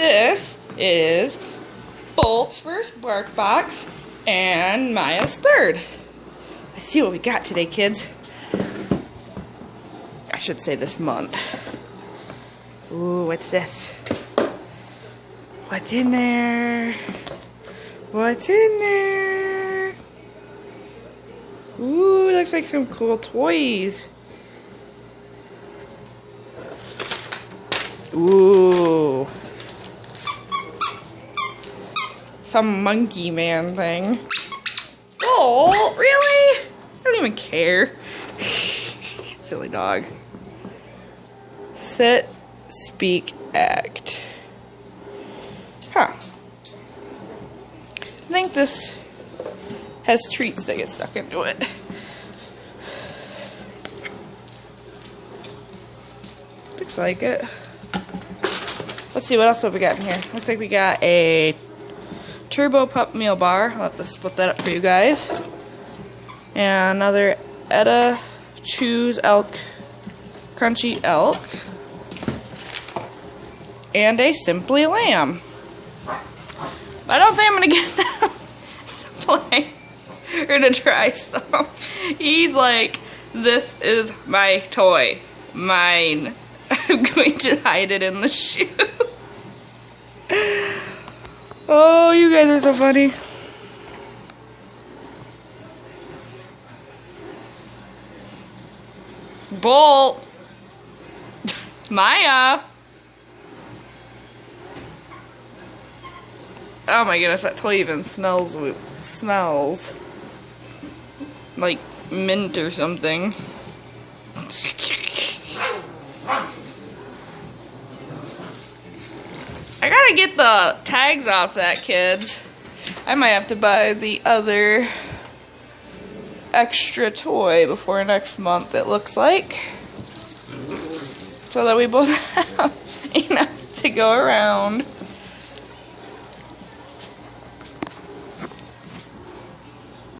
This is Bolt's first Barkbox and Maya's third. Let's see what we got today, kids. I should say this month. Ooh, what's this? What's in there? What's in there? Ooh, looks like some cool toys. Ooh. Some monkey man thing. Oh, really? I don't even care. Silly dog. Sit, speak, act. Huh. I think this has treats that get stuck into it. Looks like it. Let's see, what else have we got in here? Looks like we got a Turbo Pup meal bar. I'll have to split that up for you guys. And another Etta Chews Elk Crunchy Elk. And a Simply Lamb. I don't think I'm gonna get that Simply. We're gonna try some. He's like, this is my toy. Mine. I'm going to hide it in the shoes. Oh, you guys are so funny. Bolt. Maya. Oh my goodness, that toy even smells like mint or something. I gotta get the tags off that, kids. I might have to buy the other extra toy before next month, it looks like. So that we both have enough to go around.